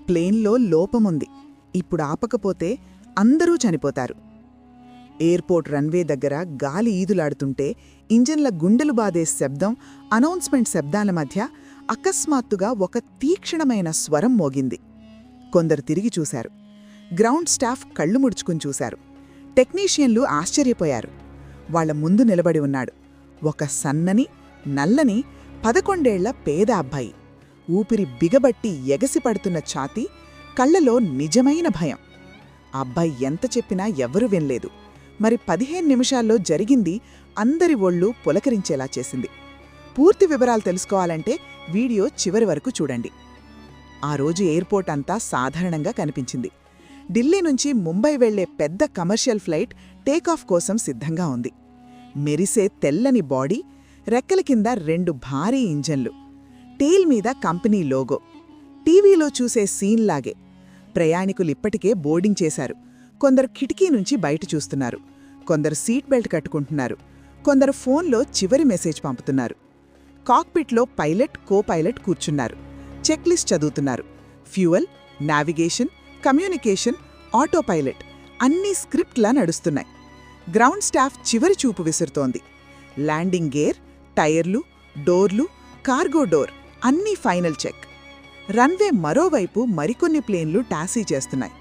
ప్లేన్లో లోపముంది. ఇప్పుడు ఆపకపోతే అందరూ చనిపోతారు. ఎయిర్పోర్ట్ రన్వే దగ్గర గాలి ఈదులాడుతుంటే ఇంజన్ల గుండెలు బాదే శబ్దం, అనౌన్స్మెంట్ శబ్దాల మధ్య అకస్మాత్తుగా ఒక తీక్షణమైన స్వరం మోగింది. కొందరు తిరిగి చూశారు. గ్రౌండ్ స్టాఫ్ కళ్ళు ముడుచుకుని చూశారు. టెక్నీషియన్లు ఆశ్చర్యపోయారు. వాళ్ల ముందు నిలబడి ఉన్నాడు ఒక సన్నని, నల్లని 11 పేద అబ్బాయి. ఊపిరి బిగబట్టి ఎగసిపడుతున్న ఛాతీ, కళ్లలో నిజమైన భయం. ఆ అబ్బాయి ఎంత చెప్పినా ఎవ్వరూ వినలేదు. మరి 15 నిమిషాల్లో జరిగింది అందరి ఒళ్ళు పులకరించేలా చేసింది. పూర్తి వివరాలు తెలుసుకోవాలంటే వీడియో చివరి వరకు చూడండి. ఆ రోజు ఎయిర్పోర్ట్ అంతా సాధారణంగా కనిపించింది. ఢిల్లీ నుంచి ముంబై వెళ్లే పెద్ద కమర్షియల్ ఫ్లైట్ టేకాఫ్ కోసం సిద్ధంగా ఉంది. మెరిసే తెల్లని బాడీ, రెక్కల కింద 2 భారీ ఇంజన్లు, టేల్ మీద కంపెనీ లోగో. టీవీలో చూసే సీన్లాగే. ప్రయాణికులిప్పటికే బోర్డింగ్ చేశారు. కొందరు కిటికీ నుంచి బయట చూస్తున్నారు. కొందరు సీట్ బెల్ట్ కట్టుకుంటున్నారు. కొందరు ఫోన్లో చివరి మెసేజ్ పంపుతున్నారు. కాక్పిట్లో పైలట్, కో పైలట్ కూర్చున్నారు. చెక్ లిస్ట్ చదువుతున్నారు. Fuel, navigation, communication, auto pilot అన్నీ స్క్రిప్ట్లా నడుస్తున్నాయి. గ్రౌండ్ స్టాఫ్ చివరి చూపు విసురుతోంది. ల్యాండింగ్ గేర్, టైర్లు, డోర్లు, కార్గో డోర్ అన్నీ ఫైనల్ చెక్. రన్వే మరోవైపు మరికొన్ని ప్లేన్లు టాక్సీ చేస్తున్నాయి.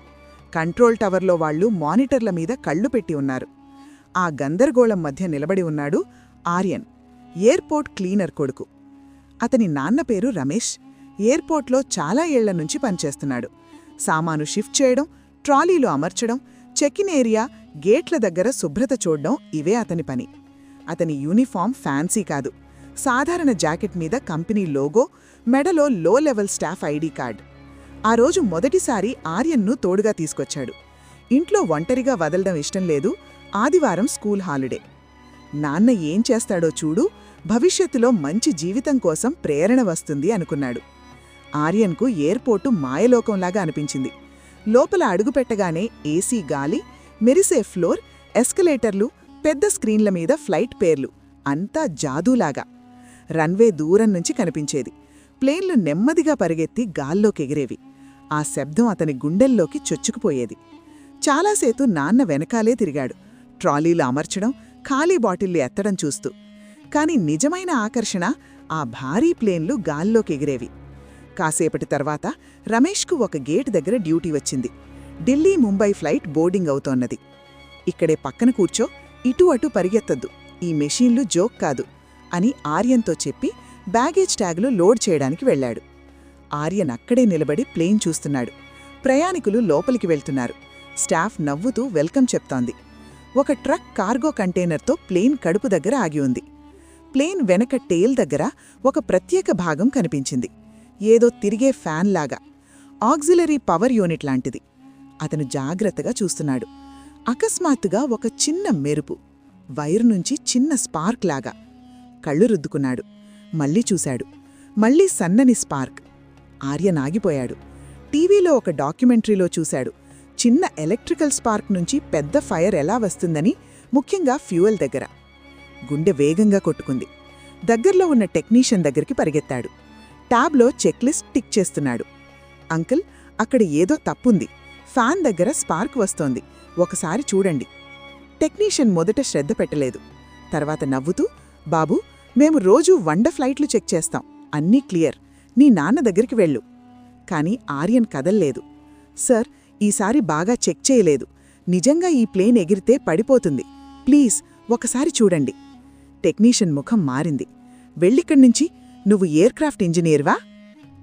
కంట్రోల్ టవర్లో వాళ్లు మానిటర్ల మీద కళ్ళు పెట్టి ఉన్నారు. ఆ గందరగోళం మధ్య నిలబడి ఉన్నాడు ఆర్యన్, ఎయిర్పోర్ట్ క్లీనర్ కొడుకు. అతని నాన్న పేరు రమేష్. ఎయిర్పోర్ట్లో చాలా ఏళ్ల నుంచి పనిచేస్తున్నాడు. సామాను షిఫ్ట్ చేయడం, ట్రాలీలు అమర్చడం, చెక్-ఇన్ ఏరియా, గేట్ల దగ్గర శుభ్రత చూడడం ఇవే అతని పని. అతని యూనిఫామ్ ఫ్యాన్సీ కాదు. సాధారణ జాకెట్ మీద కంపెనీ లోగో, మెడలో లో లెవెల్ స్టాఫ్ ఐడి కార్డ్. ఆ రోజు మొదటిసారి ఆర్యన్ను తోడుగా తీసుకొచ్చాడు. ఇంట్లో ఒంటరిగా వదలడం ఇష్టం లేదు. ఆదివారం స్కూల్ హాలిడే. నాన్న ఏం చేస్తాడో చూడు, భవిష్యత్తులో మంచి జీవితం కోసం ప్రేరణ వస్తుంది అనుకున్నాడు. ఆర్యన్కు ఎయిర్పోర్టు మాయలోకంలాగా అనిపించింది. లోపల అడుగుపెట్టగానే ఏసీ గాలి, మెరిసే ఫ్లోర్, ఎస్కలేటర్లు, పెద్ద స్క్రీన్ల మీద ఫ్లైట్ పేర్లు, అంతా జాదూలాగా. రన్వే దూరం నుంచి కనిపించేది. ప్లేన్లు నెమ్మదిగా పరిగెత్తి గాల్లోకెగిరేవి. ఆ శబ్దం అతని గుండెల్లోకి చొచ్చుకుపోయేది. చాలాసేపు నాన్న వెనకాలే తిరిగాడు, ట్రాలీలు అమర్చడం, ఖాళీ బాటిళ్లు ఎత్తడం చూస్తూ. కాని నిజమైన ఆకర్షణ ఆ భారీ ప్లేన్లు గాల్లోకెగిరేవి. కాసేపటి తర్వాత రమేష్కు ఒక గేట్ దగ్గర డ్యూటీ వచ్చింది. ఢిల్లీ ముంబై ఫ్లైట్ బోర్డింగ్ అవుతోన్నది. ఇక్కడే పక్కన కూర్చో, ఇటూ అటూ పరిగెత్తద్దు, ఈ మెషీన్లు జోక్ కాదు అని ఆర్యన్తో చెప్పి బ్యాగేజ్ ట్యాగులు లోడ్ చేయడానికి వెళ్లాడు. ఆర్యన్ అక్కడే నిలబడి ప్లేన్ చూస్తున్నాడు. ప్రయాణికులు లోపలికి వెళ్తున్నారు. స్టాఫ్ నవ్వుతూ వెల్కమ్ చెప్తోంది. ఒక ట్రక్ కార్గో కంటైనర్తో ప్లేన్ కడుపు దగ్గర ఆగి ఉంది. ప్లేన్ వెనక టేల్ దగ్గర ఒక ప్రత్యేక భాగం కనిపించింది. ఏదో తిరిగే ఫ్యాన్ లాగా, ఆక్సిలరీ పవర్ యూనిట్ లాంటిది. అతను జాగ్రత్తగా చూస్తున్నాడు. అకస్మాత్తుగా ఒక చిన్న మెరుపు, వైరు నుంచి చిన్న స్పార్క్ లాగా. కళ్ళు రుద్దుకున్నాడు. మళ్ళీ చూశాడు. మళ్ళీ సన్నని స్పార్క్. ఆర్యన్ ఆగిపోయాడు. టీవీలో ఒక డాక్యుమెంటరీలో చూశాడు. చిన్న ఎలక్ట్రికల్ స్పార్క్ నుంచి పెద్ద ఫైర్ ఎలా వస్తుందని, ముఖ్యంగా ఫ్యూయల్ దగ్గర. గుండె వేగంగా కొట్టుకుంది. దగ్గర్లో ఉన్న టెక్నీషియన్ దగ్గరికి పరిగెత్తాడు. ట్యాబ్లో చెక్లిస్ట్ టిక్ చేస్తున్నాడు. అంకుల్, అక్కడ ఏదో తప్పుంది. ఫ్యాన్ దగ్గర స్పార్క్ వస్తోంది, ఒకసారి చూడండి. టెక్నీషియన్ మొదట శ్రద్ధ పెట్టలేదు. తర్వాత నవ్వుతూ, బాబూ, మేము రోజూ 100 ఫ్లైట్లు చెక్ చేస్తాం, అన్నీ క్లియర్, నీ నాన్న దగ్గరికి వెళ్ళు. కాని ఆర్యన్ కదల్లేదు. సార్, ఈసారి బాగా చెక్ చేయలేదు. నిజంగా ఈ ప్లేన్ ఎగిరితే పడిపోతుంది. ప్లీజ్ ఒకసారి చూడండి. టెక్నీషియన్ ముఖం మారింది. వెళ్ళిక్కడ్నుంచి, నువ్వు ఎయిర్క్రాఫ్ట్ ఇంజనీర్వా?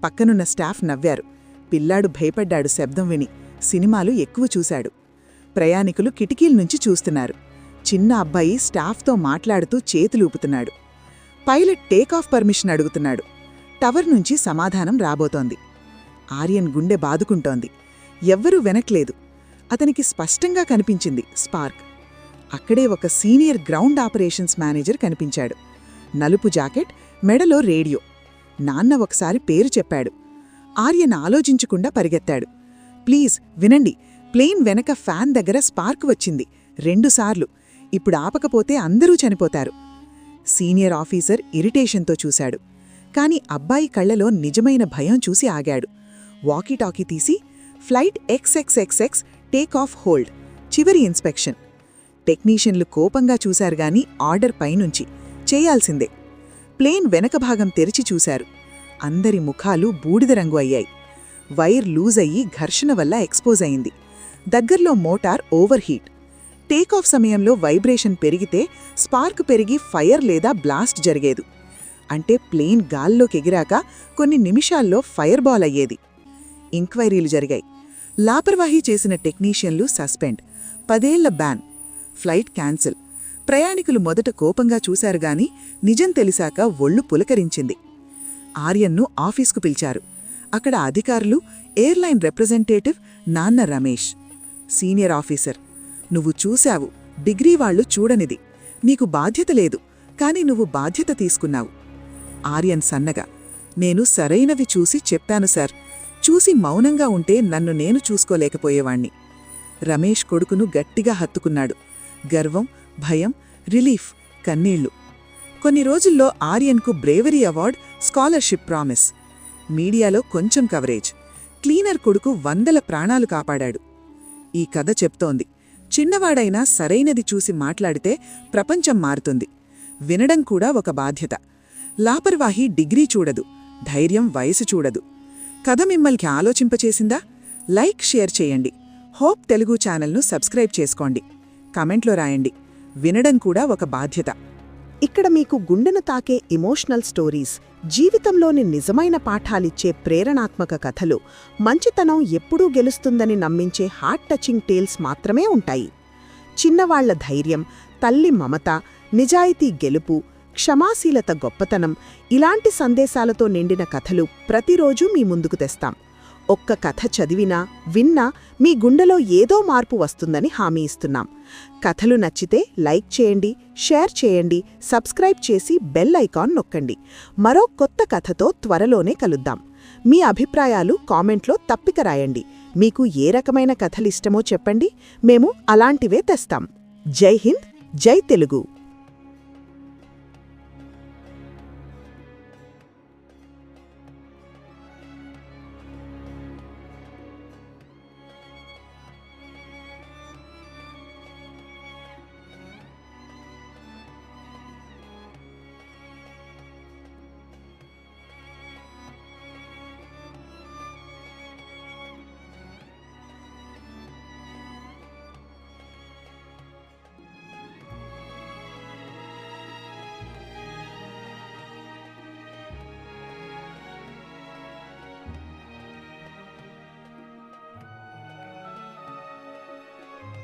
పక్కనున్న స్టాఫ్ నవ్వారు. పిల్లాడు భయపడ్డాడు శబ్దం విని. సినిమాలు ఎక్కువ చూశాడు. ప్రయాణికులు కిటికీల్నుంచి చూస్తున్నారు. చిన్న అబ్బాయి స్టాఫ్తో మాట్లాడుతూ చేతులూపుతున్నాడు. పైలట్ టేకాఫ్ పర్మిషన్ అడుగుతున్నాడు. టవర్ నుంచి సమాధానం రాబోతోంది. ఆర్యన్ గుండె బాదుకుంటోంది. ఎవ్వరూ వెనక్లేదు. అతనికి స్పష్టంగా కనిపించింది స్పార్క్. అక్కడే ఒక సీనియర్ గ్రౌండ్ ఆపరేషన్స్ మేనేజర్ కనిపించాడు. నలుపు జాకెట్, మెడలో రేడియో. నాన్న ఒకసారి పేరు చెప్పాడు. ఆర్యన్ ఆలోచించకుండా పరిగెత్తాడు. ప్లీజ్ వినండి, ప్లేన్ వెనక ఫ్యాన్ దగ్గర స్పార్క్ వచ్చింది 2 సార్లు. ఇప్పుడు ఆపకపోతే అందరూ చనిపోతారు. సీనియర్ ఆఫీసర్ ఇరిటేషన్తో చూశాడు. కాని అబ్బాయి కళ్లలో నిజమైన భయం చూసి ఆగాడు. వాకీటాకీ తీసి flight XXXX take off hold, చివరి ఇన్స్పెక్షన్. టెక్నీషియన్లు కోపంగా చూశారుగాని ఆర్డర్ పైనుంచి చేయాల్సిందే. ప్లేన్ వెనక భాగం తెరిచి చూశారు. అందరి ముఖాలు బూడిద రంగు అయ్యాయి. వైర్ లూజ్ అయ్యి ఘర్షణ వల్ల ఎక్స్పోజ్ అయింది. దగ్గర్లో మోటార్ ఓవర్ హీట్. టేకాఫ్ సమయంలో వైబ్రేషన్ పెరిగితే స్పార్క్ పెరిగి ఫైర్ లేదా బ్లాస్ట్ జరిగేదు. అంటే ప్లేన్ గాల్లోకెగిరాక కొన్ని నిమిషాల్లో ఫైర్ బాల్ అయ్యేది. ఎంక్వైరీలు జరిగాయి. లాపర్వాహీ చేసిన టెక్నీషియన్లు సస్పెండ్, 10 ఏళ్ల బ్యాన్, ఫ్లైట్ క్యాన్సిల్. ప్రయాణికులు మొదట కోపంగా చూశారుగాని నిజం తెలిసాక ఒళ్ళు పులకరించింది. ఆర్యన్ను ఆఫీస్కు పిలిచారు. అక్కడ అధికారులు, ఎయిర్లైన్ రిప్రజెంటేటివ్ నాన్న రమేష్. సీనియర్ ఆఫీసర్, నువ్వు చూశావు, డిగ్రీ వాళ్లు చూడనిది. నీకు బాధ్యత లేదు, కాని నువ్వు బాధ్యత తీసుకున్నావు. ఆర్యన్ సన్నగా, నేను సరైనవి చూసి చెప్పాను సార్. చూసి మౌనంగా ఉంటే నన్ను నేను చూసుకోలేకపోయేవాణ్ణి. రమేష్ కొడుకును గట్టిగా హత్తుకున్నాడు. గర్వం, భయం, రిలీఫ్, కన్నీళ్లు. కొన్ని రోజుల్లో ఆర్యన్కు బ్రేవరీ అవార్డ్, స్కాలర్షిప్ ప్రామిస్. మీడియాలో కొంచెం కవరేజ్. క్లీనర్ కొడుకు 100 ప్రాణాలు కాపాడాడు. ఈ కథ చెప్తోంది, చిన్నవాడైనా సరైనది చూసి మాట్లాడితే ప్రపంచం మారుతుంది. వినడం కూడా ఒక బాధ్యత. లాపర్వాహి డిగ్రీ చూడదు, ధైర్యం వయసు చూడదు. కథ మిమ్మల్ని ఆలోచింపచేసిందా? లైక్, షేర్ చేయండి. హోప్ తెలుగు ఛానల్ను సబ్స్క్రైబ్ చేసుకోండి. కమెంట్లో రాయండి. వినడం కూడా ఒక బాధ్యత. ఇక్కడ మీకు గుండెను తాకే ఎమోషనల్ స్టోరీస్, జీవితంలోని నిజమైన పాఠాలిచ్చే ప్రేరణాత్మక కథలు, మంచితనం ఎప్పుడూ గెలుస్తుందని నమ్మించే హార్ట్ టచింగ్ టేల్స్ మాత్రమే ఉంటాయి. చిన్నవాళ్ల ధైర్యం, తల్లి మమత, నిజాయితీ గెలుపు, క్షమాశీలత గొప్పతనం, ఇలాంటి సందేశాలతో నిండిన కథలు ప్రతిరోజూ మీ ముందుకు తెస్తాం. ఒక్క కథ చదివినా, విన్నా మీ గుండెలో ఏదో మార్పు వస్తుందని హామీ ఇస్తున్నాం. కథలు నచ్చితే లైక్ చేయండి, షేర్ చేయండి, సబ్స్క్రైబ్ చేసి బెల్ ఐకాన్ నొక్కండి. మరో కొత్త కథతో త్వరలోనే కలుద్దాం. మీ అభిప్రాయాలు కామెంట్లో తప్పిక రాయండి. మీకు ఏ రకమైన కథలిష్టమో చెప్పండి, మేము అలాంటివే తెస్తాం. జై హింద్, జై తెలుగు.